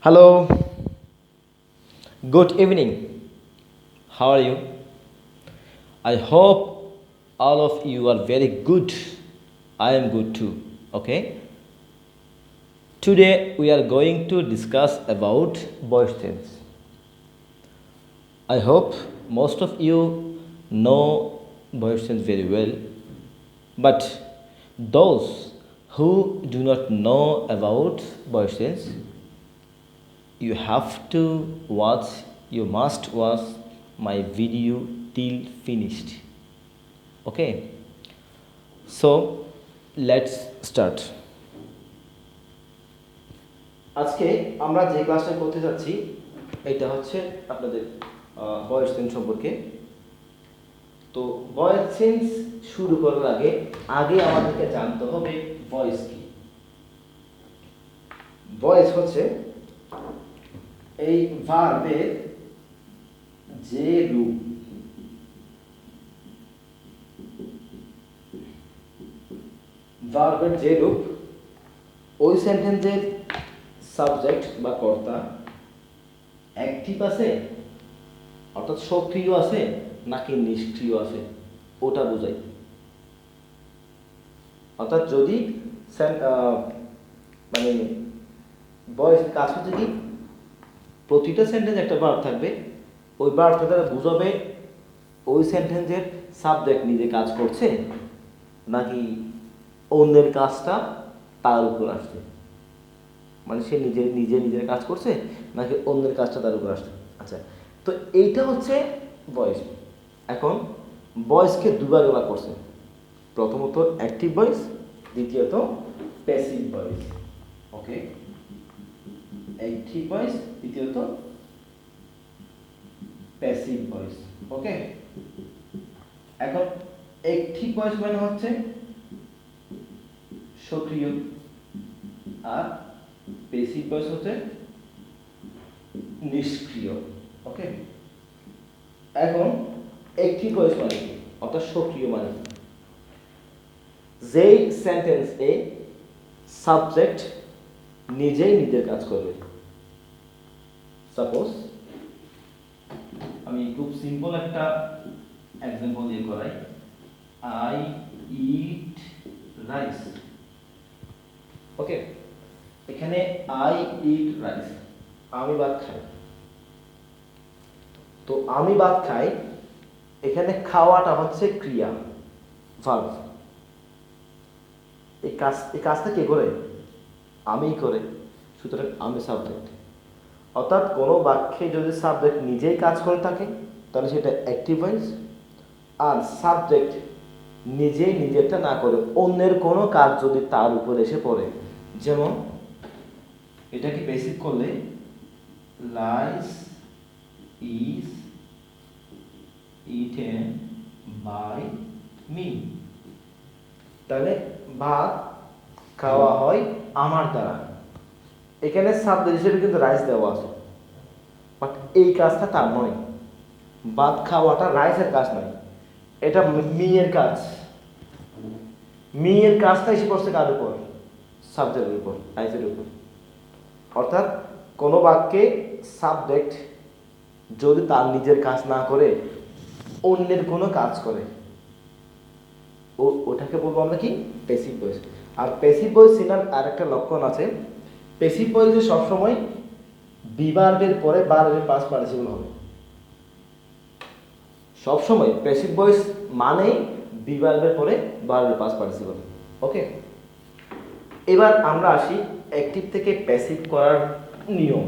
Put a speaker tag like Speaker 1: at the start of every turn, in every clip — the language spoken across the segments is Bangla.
Speaker 1: Hello, good evening. How are you? I hope all of you are very good. I am good too. Okay. Today we are going to discuss about voice change. I hope most of you know voice change very well, but those who do not know about voice change, you have to watch, you must watch my video till finished. Okay, so let's start. আজকে আমরা যে ক্লাসটা করতে যাচ্ছি এটা হচ্ছে আপনাদের ভয়েস চেঞ্জ সম্পর্কে। তো ভয়েস চেঞ্জ শুরু করার আগে আগে আমাদেরকে জানতে হবে ভয়েস কি। ভয়েস হচ্ছে এই ভার্বের যে রূপ, ভার্বের যে রূপ ওই সেন্টেন্সের সাবজেক্ট বা কর্তা অ্যাক্টিভ আছে অর্থাৎ সক্রিয় আছে নাকি নিষ্ক্রিয় আছে ওটা বোঝায়। অর্থাৎ যদি মানে ভয়েস কাজ হচ্ছে কি প্রতিটা সেন্টেন্স একটা ভার্ব থাকবে, ওই ভার্বটা দ্বারা বুঝাবে ওই সেন্টেন্সের সাবজেক্ট নিজে কাজ করছে নাকি অন্যের কাজটা তার উপর আসছে, মানে সে নিজে নিজে নিজের কাজ করছে নাকি অন্যের কাজটা তার উপর আসছে। আচ্ছা, তো এইটা হচ্ছে ভয়েস। এখন ভয়েসকে দুভাগে ভাগ করছে, প্রথমত অ্যাক্টিভ ভয়েস, দ্বিতীয়ত প্যাসিভ ভয়েস। ওকে, অ্যাক্টিভ ভয়েস, দ্বিতীয়ত প্যাসিভ ভয়েস। ওকে, এখন অ্যাক্টিভ ভয়েস মানে হচ্ছে সক্রিয়, আর প্যাসিভ ভয়েস হচ্ছে নিষ্ক্রিয়। ওকে, এখন অ্যাক্টিভ ভয়েস মানে কি অর্থাৎ সক্রিয় মানে যেই সেন্টেন্সে সাবজেক্ট নিজেই নিজের কাজ করবে। সাপোজ আমি খুব সিম্পল একটা এক্সাম্পল দিয়ে করাই, আই ইট রাইস। ওকে, এখানে আই ইট রাইস, আমি ভাত খাই। তো আমি ভাত খাই, এখানে খাওয়াটা হচ্ছে ক্রিয়া, ভার্ব। এই কাজটা কে করে? আমি করে, সুতরাং আমি সাবজেক্ট। অর্থাৎ কোনো বাক্যে যদি সাবজেক্ট নিজেই কাজ করে থাকে তাহলে সেটা অ্যাক্টিভ ভয়েস, আর সাবজেক্ট নিজেই নিজেরটা না করে অন্যের কোনো কাজ যদি তার উপর এসে পড়ে, যেমন এটাকে বেসিক করলে rice is eaten by me, তাহলে ভাত খাওয়া হয় আমার দ্বারা। এখানে সাবজেক্ট হিসেবে কিন্তু রাইস দেওয়া আছে, বাট এই কাজটা তার নয়। ভাত খাওয়াটা রাইসের কাজ নয়, এটা মিয়ের কাজ। মিয়ের কাজটা এসে পড়ছে কার উপর? সাবজেক্টের উপর, রাইসের উপর। অর্থাৎ কোনো বাক্যে সাবজেক্ট যদি তার নিজের কাজ না করে অন্যের কোনো কাজ করে, ওটাকে বলবো আমরা কি? Passive voice. আর প্যাসিভ ভয়েস চেনার আরেকটা লক্ষণ আছে, প্যাসিভ ভয়েসে সবসময় বিভার্বের পরে ভার্বের পাস্ট পার্টিসিপল হবে। সবসময় প্যাসিভ ভয়েস মানেই বিভার্বের পরে ভার্বের পাস্ট পার্টিসিপল। ওকে, এবার আমরা আসি অ্যাক্টিভ থেকে প্যাসিভ করার নিয়ম।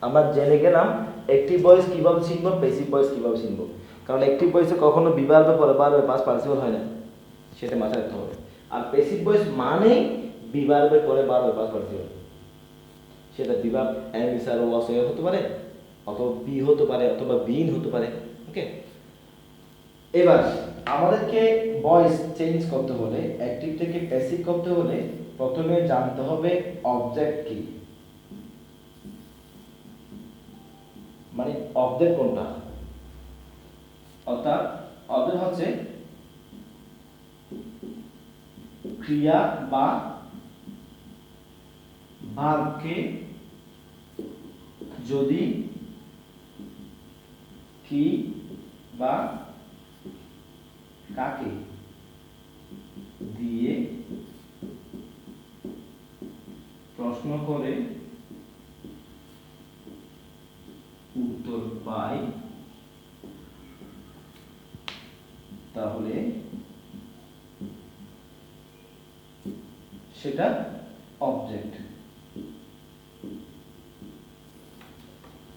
Speaker 1: আমরা জেনে গেলাম অ্যাক্টিভ ভয়েস কিভাবে চিনব, প্যাসিভ ভয়েস কিভাবে চিনব। কারণ অ্যাক্টিভ ভয়েসে কখনো বিভার্বের পরে ভার্বের পাস্ট পার্টিসিপল হয় না, সেটা মাথায় রাখতে হবে। আর প্যাসিভ ভয়েস মানেই বিভার্বের পরে ভার্বের পাস্ট পার্টিসিপল। সেটা বিভার্ব এম ইস আর ওয়াস হতে পারে, অথবা বি হতে পারে, অথবা বিন হতে পারে। ওকে, এবার আমাদেরকে ভয়েস চেঞ্জ করতে হলে, অ্যাক্টিভ থেকে প্যাসিভ করতে হলে প্রথমে জানতে হবে অবজেক্ট কি, মানে অবজেক্ট কোনটা। অর্থাৎ অবজেক্ট হচ্ছে ক্রিয়া বা ভার্বকে যদি কি বা কাকে দিয়ে প্রশ্ন করে উত্তর পাই তাহলে সেটা অবজেক্ট।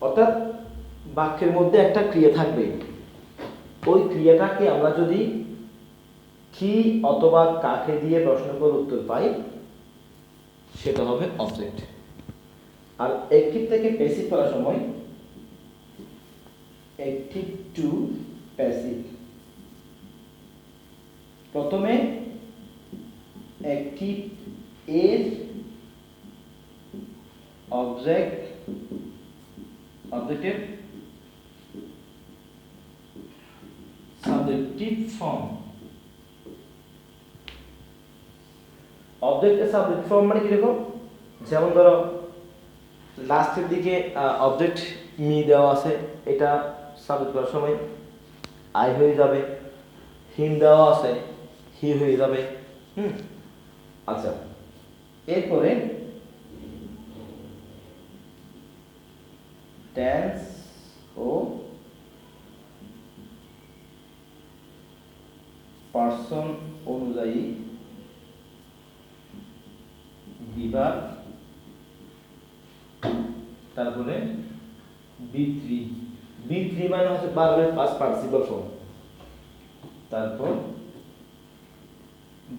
Speaker 1: অর্থাৎ বাক্যের মধ্যে একটা ক্রিয়া থাকবে, ওই ক্রিয়াটাকে আমরা যদি কি অথবা কাকে দিয়ে প্রশ্ন করে উত্তর পাই সেটা হবে অবজেক্ট। আর অ্যাক্টিভ থেকে প্যাসিভ করার সময় অ্যাক্টিভ টু প্যাসিভ, প্রথমে অ্যাক্টিভ এর অবজেক্টের সাবজেক্টিভ ফর্ম। অবজেক্টের সাবজেক্ট ফর্ম মানে কিরকম, যেমন ধরো লাস্টের দিকে অবজেক্ট মি দেওয়া আছে, এটা সাবজেক্ট করার সময় আই হয়ে যাবে, হিম দেওয়া আছে হি হয়ে যাবে। আচ্ছা, এরপরে টেন্স ও পার্সন অনুযায়ী বিভাগ, তারপরে বি3 মানে হচ্ছে ভার্বের পাস্ট পার্টিসিপল ফর্ম, তারপর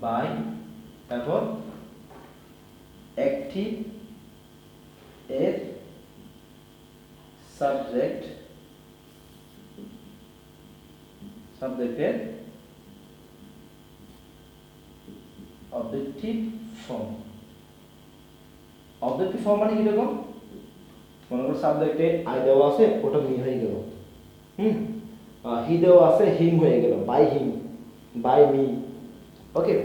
Speaker 1: বাই, তারপর অ্যাক্টিভ এর সাবজেক্টের অবজেক্টিভ ফর্ম। অবজেক্টিভ ফর্ম মানে কিরকম, মনে করো সাবজেক্টে আই দেওয়া আছে, ওটা মি হয়ে গেল, হি দেওয়া আছে হিম হয়ে গেল, বাই হিম, বাই মি। ওকে,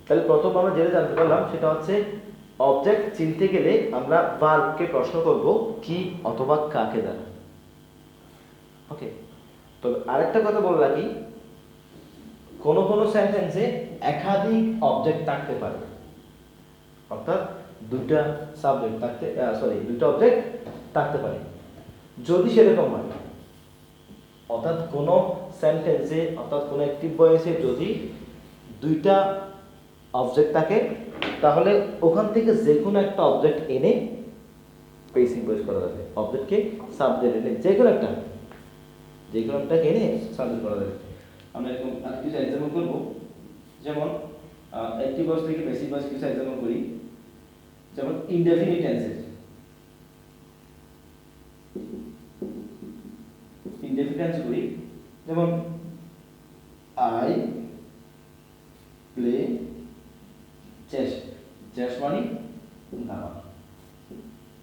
Speaker 1: তাহলে প্রথম আমরা যেটা জানতে পারলাম সেটা হচ্ছে অবজেক্ট চিনতে গেলে আমরা ভার্বকে প্রশ্ন করব কি অথবা কাকে দ্বারা। ওকে, তবে আরেকটা কথা বলে রাখি, কোনো কোনো সেন্টেন্সে একাধিক অবজেক্ট থাকতে পারে, অর্থাৎ দুইটা সাবজেক্ট থাকতে দুইটা অবজেক্ট থাকতে পারে। যদি সেরকম হয়, অর্থাৎ কোনো সেন্টেন্সে অর্থাৎ কোনো অ্যাক্টিভ ভয়েসে যদি দুইটা অবজেক্ট থাকে, তাহলে ওখান থেকে যে কোনো একটা অবজেক্ট এনে পেসিভ ভয়েস করা যাবে, অবজেক্টকে সাবজেক্ট এনে যে কোনো একটা এনে সাবজেক্ট করা যাবে। আমরা এরকম আর কিছু এক্সাম্পল করব, যেমন অ্যাক্টিভ ভয়েস থেকে পেসিভ ভয়েস কিছু এক্সাম্পল করি। যেমন ইনডেফিনিট টেন্সের, ইনডেফিনিট টেন্স করি, যেমন আই প্লে চেস, চেস মানে দাবা,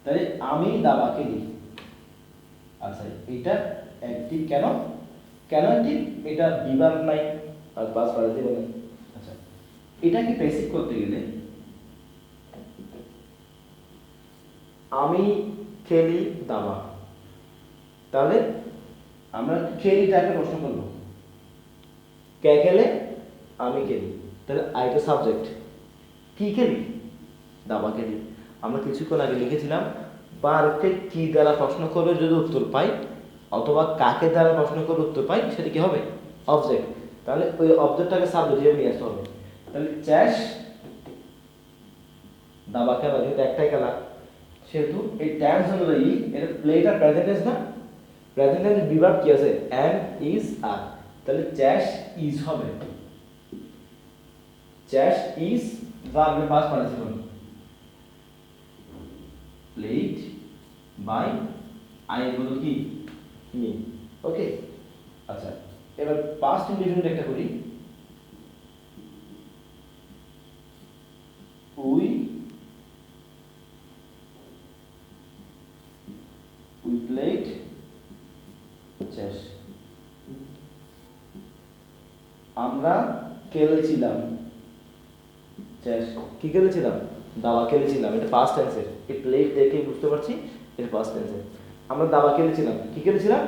Speaker 1: তাই আমি দাবা খেলি। আচ্ছা, এটা অ্যাক্টিভ কেন অ্যাক্টিভ, এটা বিভাগ নাই আর পাস বাড়াতে বলে। আচ্ছা, এটাকে প্যাসিভ করতে গেলে আমি খেলি দাবা, তাহলে আমরা খেলিটাকে প্রশ্ন করব, কে খেলে, আমি খেলি, তাহলে আইটা সাবজেক্ট, কি খেলি, দাবা খেলি। আমরা কিছুক্ষণ আগে লিখেছিলাম ভার্বকে কি দ্বারা প্রশ্ন করে যদি উত্তর পাই অথবা কাকে দ্বারা প্রশ্ন করে উত্তর পাই সেটা কি হবে, অবজেক্ট। তাহলে ওই অবজেক্টটাকে সাবজেক্ট হিসেবে নিয়ে আসতে হবে। তাহলে চেস দাবা খেলা, যেহেতু একটাই খেলা, সেহেতু এই টেন্স অনুযায়ী এটা প্লেটা প্রেজেন্ট টেন্স না, প্রেজেন্ট টেন্স বিভাগ কি আছে, এম ইজ আর, তাহলে চেস ইজ হবে, চেস ইজ ভার্বের past participle, played by I এর বদল কি মি। ওকে, আচ্ছা, এবার পাস্ট ইনডিফিনিট একটা করি, উই প্লেড চেস, আমরা খেলেছিলাম চেস, কি খেলেছিলাম, দাবা খেলেছিলাম, এটা পাস্ট টেন্সের। এই প্লেট দেখে বুঝতে পারছি এটা পাস্ট টেন্সের। আমরা দাবা খেলেছিলাম, কি খেলেছিলাম?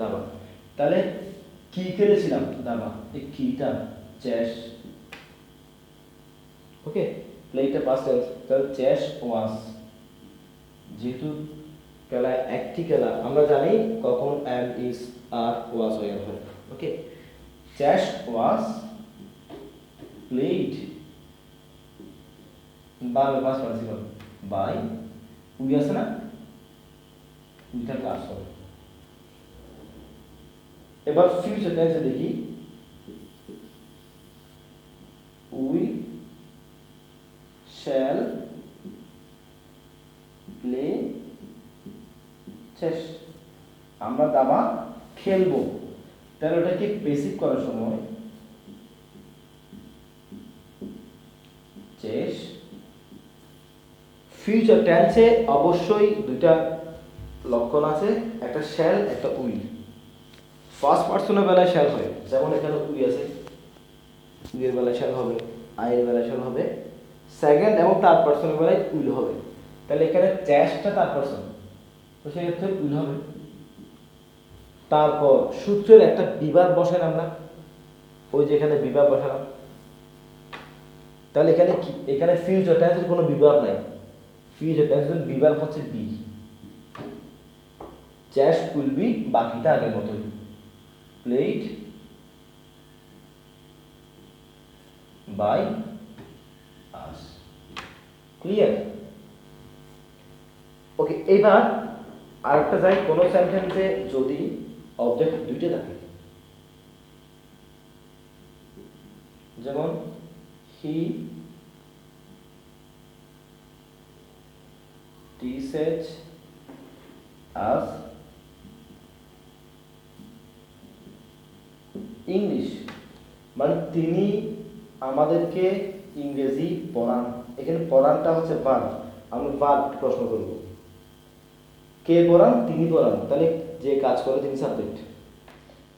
Speaker 1: দাবা। তাহলে কি খেলেছিলাম? দাবা। এই কিটা চেস। ওকে, প্লেটা পাস্ট টেন্স, তাহলে চেস ওয়াজ। যেহেতু খেলা একটি খেলা, আমরা জানি কখন এম ইজ আর ওয়াজ হয়ে হয়। Okay, chess was played by past participle by we আছে না, উইটা ক্লাস হবে। এবার ফিউচার টেন্সে দেখি, উই শ্যাল প্লে চেস, আমরা দাবা খেলবো। তাহলে ওটাকে বেসিক করার সময় চেস। ফিউচার টেন্সে অবশ্যই দুইটা লক্ষণ আছে, একটা শ্যাল একটা উইল। ফার্স্ট পার্সনের বেলায় শ্যাল হয়, যেমন এখানে উই আছে, উইয়ের বেলায় শ্যাল হবে, আয়ের বেলায় শ্যাল হবে। সেকেন্ড এবং থার্ড পার্সনের বেলায় উইল হবে। তাহলে এখানে চেসটা থার্ড পার্সন, তো সেক্ষেত্রে উইল হবে। তারপর সূত্রের একটা বিভাগ বসাই আমরা, ওই যেখানে বিভাগ বসালাম। তাহলে এখানে কি, এখানে ফিউচার টেন্সের কোনো বিভাগ নাই। ফিউচার টেন্সের বিভাগ হচ্ছে বি। চেস উইল বি, বাকিটা আগের মতোই, played by us. Clear? Okay, এবার আরেকটা যাই, কোন সেন্টেন্সে যদি অবজেক্ট দুইটা থাকে, যেমন হি teaches us ইংলিশ, মানে তিনি আমাদেরকে ইংরেজি পড়ান। এখানে পড়ানটা হচ্ছে ভার্ব, আমরা ভার্ব প্রশ্ন করব, কে পড়ান? তিনি পড়ান। তাহলে যে কাজ করে তিনি সাবজেক্ট।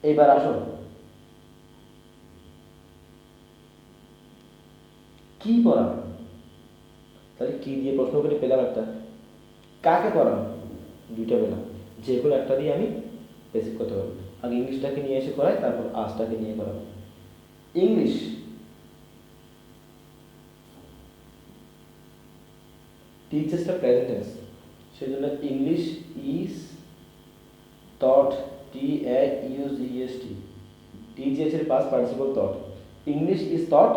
Speaker 1: এইবার আসুন, কি পড়ান? তাহলে কি দিয়ে প্রশ্ন করে পেলাম একটা, কাকে পড়ান? দুইটা পেলাম, যে কোনো একটা দিয়ে আমি বেসিক করতে পারবো। আগে ইংলিশটাকে নিয়ে এসে করাই, তারপর আজটাকে নিয়ে করাবো। ইংলিশ, টিচার্সটা প্রেজেন্ট টেন্স, সেজন্য English is taught, TAUGEST, TGS এর past participle taught. English is taught,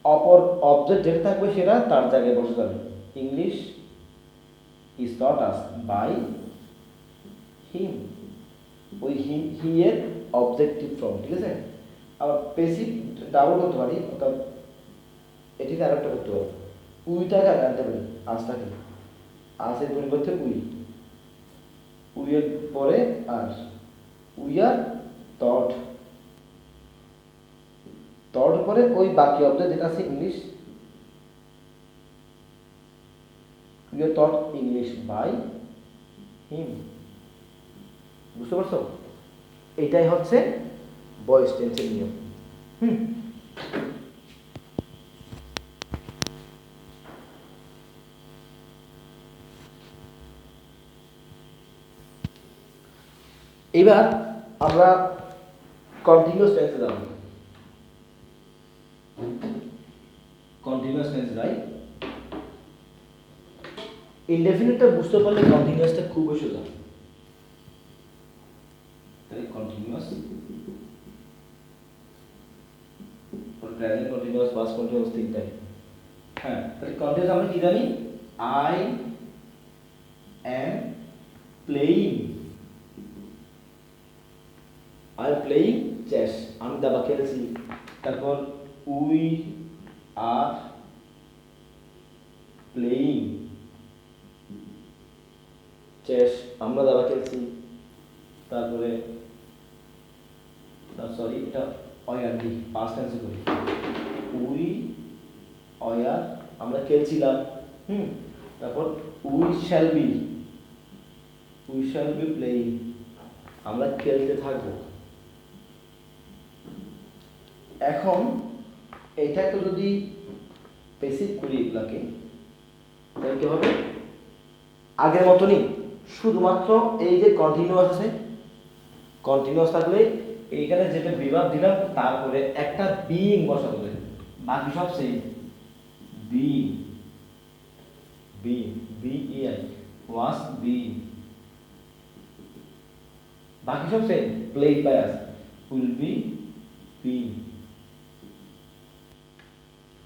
Speaker 1: অপর অবজেক্ট যেটা থাকবে সেটা তার জায়গায় বসে যাবে। English is taught us by him, ওই হি এর অবজেক্টিভ ফর্ম। ঠিক আছে? আবার পেসিভ ডাবল করতে পারি, অর্থাৎ এটিকে আরেকটা করতে পারি, উইটাকে আগে আনতে পারি, আজটাকে, আসের পরিবর্তে উই, উইয়ের পরে আর, উই আর টট, টট পরে ওই বাকি অবজেক্ট যেটা আছে English, we are taught English by him. বুঝতে পারছো? এটাই হচ্ছে ভয়েস টেন্সের নিয়ম। এবার আমরা কন্টিনিউয়াস টেন্সে যাব। কন্টিনিউয়াস টেন্স রাইট, ইনডেফিনিটটা বুঝতে পারলে কন্টিনিউয়াসটা খুব সোজা। তাহলে continuous, present continuous, past continuous, তিনটাই। হ্যাঁ, তাহলে কন্টিনিউয়াস আমরা কি জানি? I am playing, I am playing chess, আমি দাবা খেলছি। তারপর উই আর প্লেইং চেস, আমরা দাবা খেলছি। তারপরে সরি, এটা অয়ার দি, পাস্ট টেন্সে করি, উই অয়ার, আমরা খেলছিলাম। তারপর we shall be, we shall be playing, আমরা খেলতে থাকবো। এখন এটাকে যদি বেসিক করি এগুলাকে, তাহলে কি হবে আগের মতনই, শুধুমাত্র এই যে কন্টিনিউয়াস আছে, কন্টিনিউয়াস থাকলে এইখানে যেটা বিভাগ দিলাম তারপরে একটা বিইং বসাতে হবে, বাকি সব সেম। বি বি বিইআই ওয়াজ বি, বাকি সব same. Played by us will be be,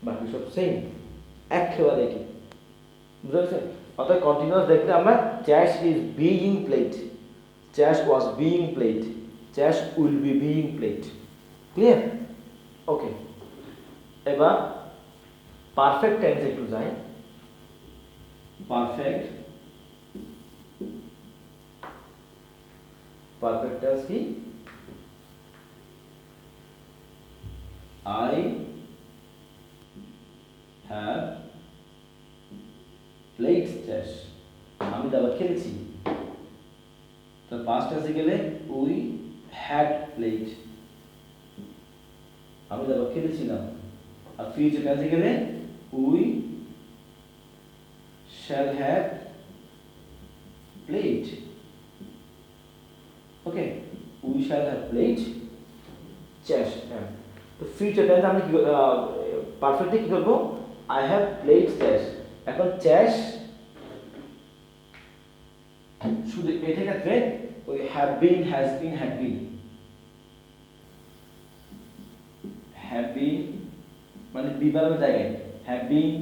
Speaker 1: বাকি সব সেম, একেবারে কি বুঝতে পারছেন? অর্থাৎ কন্টিনিউয়াস দেখলে আমরা chess is being played, chess was being played, chess will be being played. Clear? Okay, এবার পারফেক্ট টেন্সে একটু যাই। পারফেক্ট পারফেক্ট টেন্স কি? আই হ্যাভ প্লেড চেস, আমি দাবা খেলেছি। তো পাস্ট টেন্সে গেলে উই হ্যাড প্লেড, আমি দাবা খেলেছিলাম। আর ফিউচার টেন্সে গেলে we shall have played. Okay, we shall have played chess. তো ফিউচার টেন্স আমরা কি পারফেক্টলি কি করব? I have played chess। এখন চেস শুধু এটা ক্ষেত্রে ওই have been, has been, had been, have been মানে বিবরণের জায়গায় have been,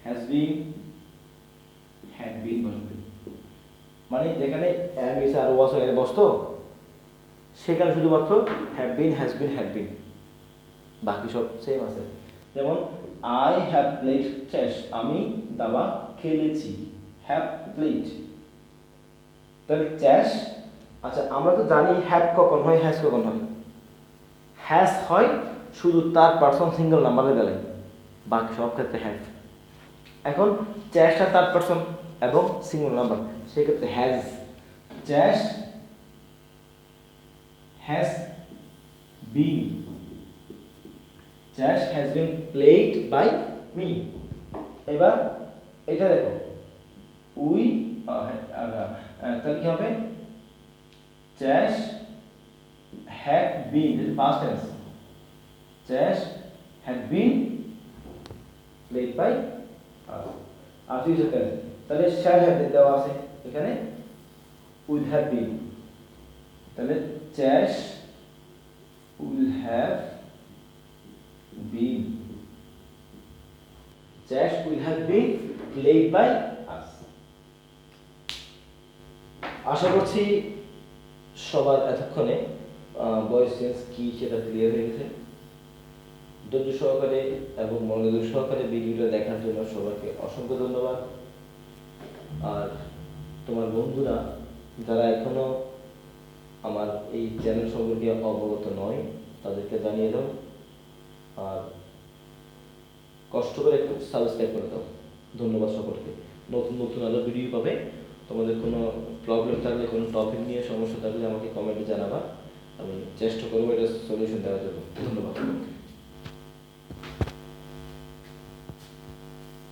Speaker 1: has been, had been বসবে, মানে যেখানে am is আর was এর বসতো সেখানে শুধুমাত্র have been, has been, had been, বাকি সব সেম আছে। যেমন I have played chess, আমি দাবা খেলেছি, have played। তাহলে chess, আচ্ছা আমরা তো জানি have কখন হয়, has কখন হয়। has হয় শুধু তার পারসন সিঙ্গেল নাম্বারের বেলায়, বাকি সব ক্ষেত্রে have। এখন চ্যাশটা থার্ড পারসন এবং সিঙ্গল নাম্বার, সেক্ষেত্রে has, chess has been, chess has been played by me. এবার এটা দেখো উই, তাহলে কি হবে? Chess had been, past tense, chess had been played by আর ফিউচার টেন্স, তাহলে শ্যাল হ্যাভ দেওয়া আছে এখানে উইল হ্যাভ বিন, তাহলে chess will have been, chess will have been played by us. আশা করছি সবার এতক্ষণে ভয়েস চেঞ্জ কি সেটা ক্লিয়ার হয়ে গেছে। ধৈর্য সহকারে এবং মনোযোগ সহকারে ভিডিওটা দেখার জন্য সবাইকে অসংখ্য ধন্যবাদ। আর তোমার বন্ধুরা যারা এখনো আমার এই চ্যানেল সম্পর্কে অবগত নয় তাদেরকে জানিয়ে দাও, আর কষ্ট করে একটু সাবস্ক্রাইব করে দাও। ধন্যবাদ সকলকে। নতুন নতুন আরও ভিডিও পাবে। তোমাদের কোনো প্রবলেম থাকলে, কোনো টপিক নিয়ে সমস্যা থাকলে আমাকে কমেন্টে জানাবা, আমি চেষ্টা করবো এটা সলিউশন দেওয়ার জন্য। ধন্যবাদ।